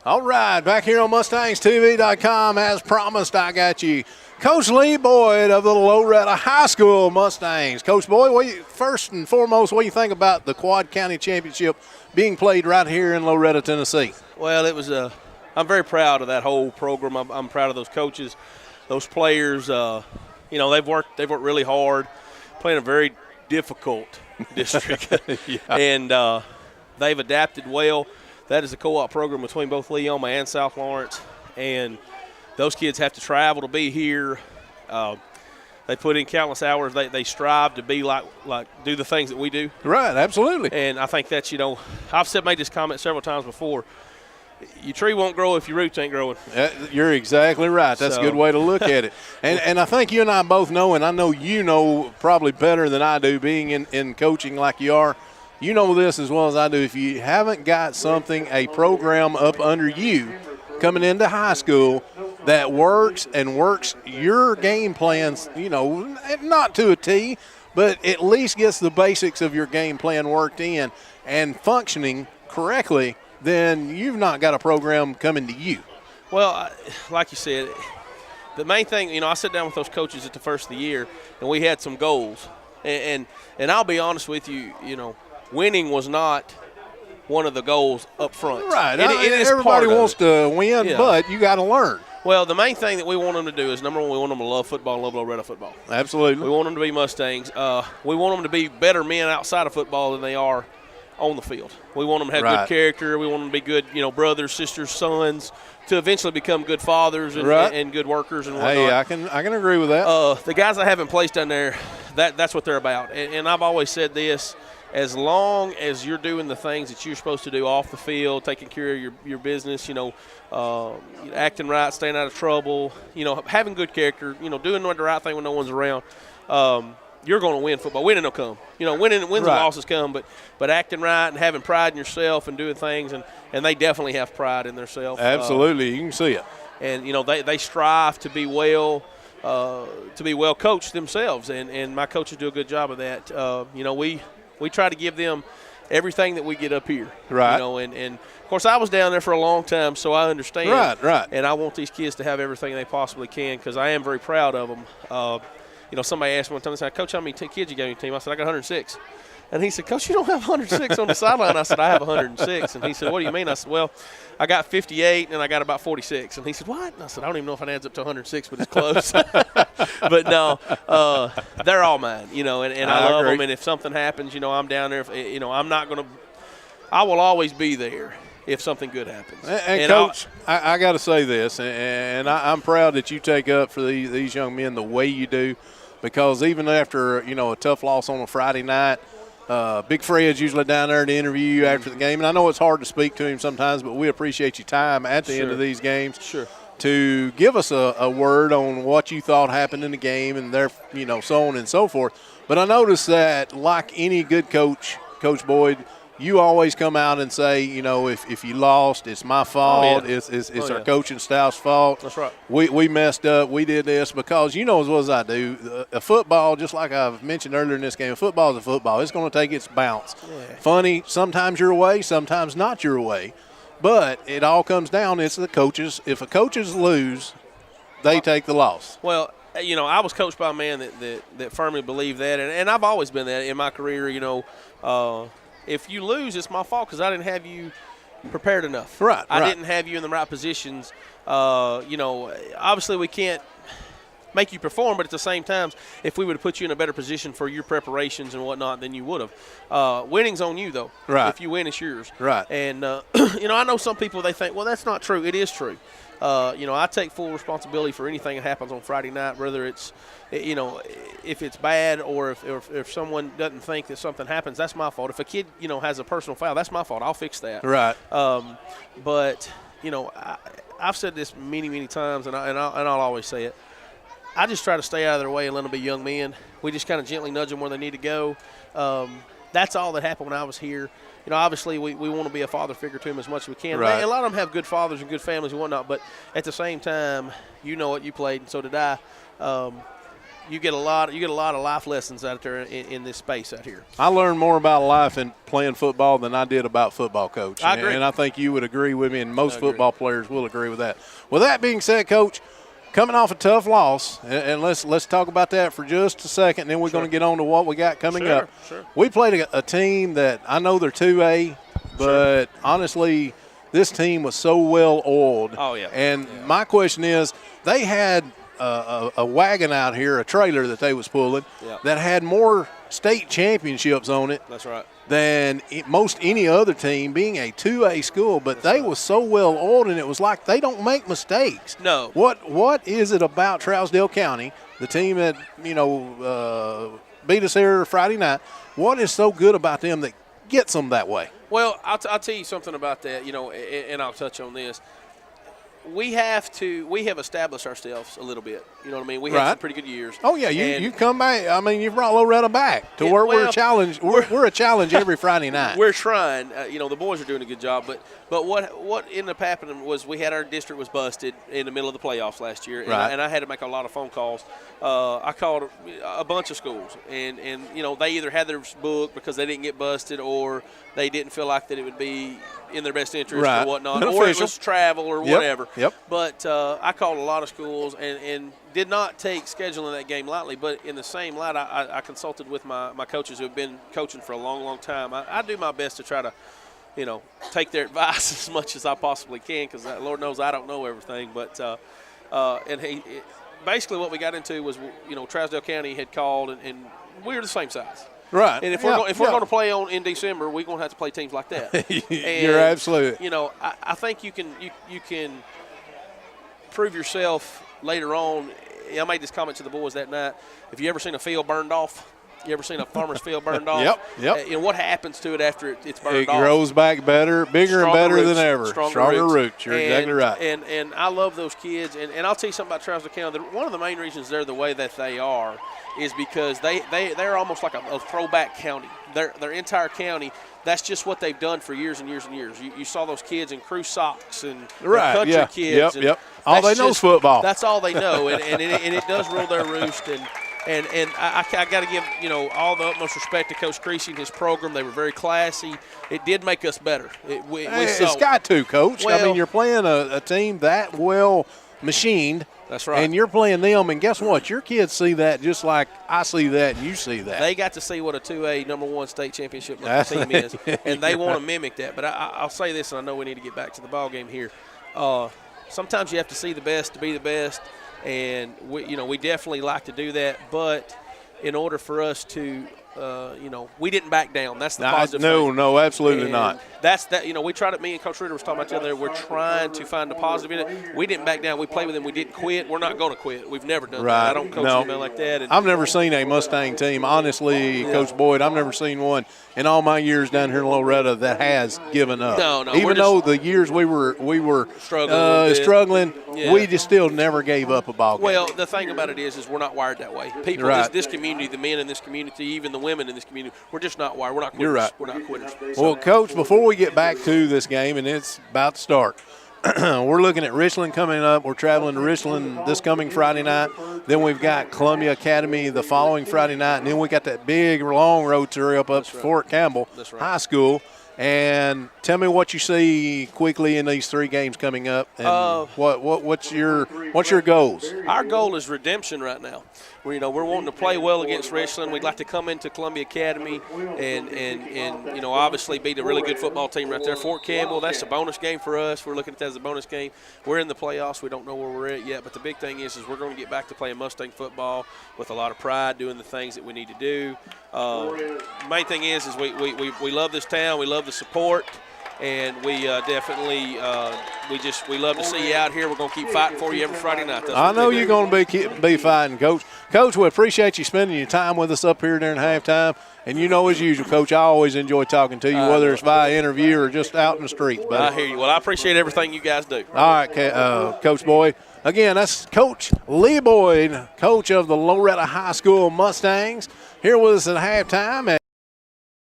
All right, back here on MustangsTV.com. As promised, I got you Coach Lee Boyd of the Loretto High School Mustangs. Coach Boyd, first and foremost, what do you think about the Quad County Championship being played right here in Loretto, Tennessee? Well, it was I'm very proud of that whole program. I'm proud of those coaches, those players. They've worked really hard, playing a very difficult district, and they've adapted well. That is a co-op program between both Leoma and South Lawrence, and those kids have to travel to be here. They put in countless hours. They strive to be like do the things that we do. Right, absolutely. And I think that's, I've made this comment several times before. Your tree won't grow if your roots ain't growing. You're exactly right. That's a good way to look at it. And I think you and I both know, and I know you know probably better than I do, being in coaching like you are, you know this as well as I do. If you haven't got a program up under you coming into high school that works your game plans, not to a T, but at least gets the basics of your game plan worked in and functioning correctly, then you've not got a program coming to you. Well, like you said, the main thing, I sat down with those coaches at the first of the year, and we had some goals. And I'll be honest with you, winning was not one of the goals up front. Right. Everybody wants to win, but you got to learn. Well, the main thing that we want them to do is, number one, we want them to love football and love Loretto football. Absolutely. We want them to be Mustangs. We want them to be better men outside of football than they are on the field. We want them to have good character. We want them to be good, brothers, sisters, sons, to eventually become good fathers and good workers and whatnot. Hey, I can agree with that. The guys I have in place down there, that's what they're about. And I've always said this: as long as you're doing the things that you're supposed to do off the field, taking care of your business, acting right, staying out of trouble, having good character, doing the right thing when no one's around, you're going to win football. Winning will come. Wins and losses come, but acting right and having pride in yourself and doing things, and they definitely have pride in themselves. Absolutely, you can see it. And they strive to be well coached themselves, and my coaches do a good job of that. We try to give them everything that we get up here. Right. And of course I was down there for a long time, so I understand. Right. And I want these kids to have everything they possibly can, because I am very proud of them. Somebody asked me one time, they said, "Coach, how many kids you got on your team?" I said, "I got 106. And he said, "Coach, you don't have 106 on the sideline." I said, "I have 106. And he said, "What do you mean?" I said, "Well, I got 58 and I got about 46. And he said, "What?" And I said, "I don't even know if it adds up to 106, but it's close." But no, they're all mine, and I love them. And if something happens, I'm down there. I'm not going to – I will always be there if something good happens. And Coach, I got to say this, and I'm proud that you take up for these young men the way you do, because even after, a tough loss on a Friday night, Big Fred's usually down there to interview you after the game. And I know it's hard to speak to him sometimes, but we appreciate your time at the end of these games. Sure. To give us a word on what you thought happened in the game and so on and so forth. But I noticed that, like any good coach, Coach Boyd, you always come out and say, if you lost, it's my fault. It's our coaching staff's fault. That's right. We messed up. We did this, because as well as I do, a football, just like I've mentioned earlier in this game, a football is a football. It's going to take its bounce. Yeah. Funny, sometimes your way, sometimes not your way. But it all comes down, it's the coaches. If the coaches lose, they take the loss. Well, I was coached by a man that firmly believed that, and I've always been that in my career. If you lose, it's my fault because I didn't have you prepared enough. Right. I didn't have you in the right positions. Obviously we can't make you perform, but at the same time, if we would have put you in a better position for your preparations and whatnot, then you would have. Winning's on you, though. Right. If you win, it's yours. Right. And, I know some people, they think, well, that's not true. It is true. I take full responsibility for anything that happens on Friday night, whether it's, if it's bad or if someone doesn't think that something happens, that's my fault. If a kid, has a personal foul, that's my fault. I'll fix that. Right. But, I've said this many, many times, and I'll always say it. I just try to stay out of their way and let them be young men. We just kind of gently nudge them where they need to go. That's all that happened when I was here. Obviously we want to be a father figure to them as much as we can. Right. A lot of them have good fathers and good families and whatnot, but at the same time, you played, and so did I. you get a lot of life lessons out there in this space out here. I learned more about life in playing football than I did about football, Coach. I agree. And I think you would agree with me, and most football players will agree with that. With that being said, Coach, coming off a tough loss, and let's talk about that for just a second, and then we're going to get on to what we got coming up. Sure. We played a team that I know they're 2A, but honestly, this team was so well oiled. Oh, yeah. And my question is, they had a wagon out here, a trailer that they was pulling, that had more state championships on it. That's right. Than most any other team, being a 2A school, but they was so well oiled, and it was like they don't make mistakes. No. What is it about Trousdale County, the team that beat us here Friday night? What is so good about them that gets them that way? Well, I'll tell you something about that, and I'll touch on this. We have established ourselves a little bit. You know what I mean? We had some pretty good years. Oh, yeah. You come back. I mean, you've brought Loretto back to where we're a challenge. We're a challenge every Friday night. We're trying. The boys are doing a good job. But what ended up happening was we had our district was busted in the middle of the playoffs last year. And I had to make a lot of phone calls. I called a bunch of schools. And they either had their book because they didn't get busted, or they didn't feel like that it would be in their best interest or whatnot, or it was travel or whatever. Yep. But I called a lot of schools and did not take scheduling that game lightly. But in the same light, I consulted with my coaches who have been coaching for a long, long time. I do my best to try to, take their advice as much as I possibly can, because Lord knows I don't know everything. But basically what we got into was, Trousdale County had called, and we were the same size. Right. And if we're going to play in December, we're going to have to play teams like that. You're absolutely. I think you can prove yourself later on. I made this comment to the boys that night. Have you ever seen a field burned off? You ever seen a farmer's field burned off? Yep. What happens to it after it's burned off? It grows back better, bigger and better than ever. Stronger roots. You're exactly right. And I love those kids. And I'll tell you something about Trousdale County. One of the main reasons they're the way that they are is because they're almost like a throwback county. Their entire county, that's just what they've done for years and years and years. You saw those kids in crew socks and country kids. Yep. All they know is football. That's all they know, and it does rule their roost. And I got to give all the utmost respect to Coach Creasy and his program. They were very classy. It did make us better. It's got to, Coach. I mean, you're playing a team that well machined. That's right. And you're playing them, and guess what? Your kids see that just like I see that and you see that. They got to see what a 2A number 1 state championship team is, and they want to mimic that. But I'll say this, and I know we need to get back to the ball game here. Sometimes you have to see the best to be the best, and we definitely like to do that. But in order for us to we didn't back down. That's the positive thing. No, absolutely not. That's that. We tried it. Me and Coach Ritter was talking about the other day. We're trying to find the positive in it. We didn't back down. We played with them. We didn't quit. We're not going to quit. We've never done that. I don't coach anybody like that. I've never seen a Mustang team, honestly, Coach Boyd. I've never seen one in all my years down here in Loretto that has given up. No. Even though the years we were struggling, we just still never gave up a ball game. Well, the thing about it is we're not wired that way. People, this community, the men in this community, even the women in this community, we're just not wired. We're not quitters. You're right. We're not quitters. Well, Coach, before we get back to this game, and it's about to start, we're looking at Richland coming up. We're traveling to Richland this coming Friday night. Then we've got Columbia Academy the following Friday night. And then we got that big, long road trip up to Fort Campbell High School. And tell me what you see quickly in these 3 games coming up, and what's your goals? Our goal is redemption right now. We're wanting to play well against Richland. We'd like to come into Columbia Academy and obviously beat a really good football team right there. Fort Campbell, that's a bonus game for us. We're looking at that as a bonus game. We're in the playoffs. We don't know where we're at yet, but the big thing is we're going to get back to playing Mustang football with a lot of pride, doing the things that we need to do. Main thing is we love this town. We love the support, and we definitely we love to see you out here. We're going to keep fighting for you every Friday night. I know you're going to be fighting, Coach. Coach, we appreciate you spending your time with us up here during halftime. And as usual, Coach, I always enjoy talking to you, whether it's via interview or just out in the streets. Buddy. I hear you. Well, I appreciate everything you guys do. All right, Coach Boyd. Again, that's Coach Lee Boyd, coach of the Loretto High School Mustangs, here with us at halftime.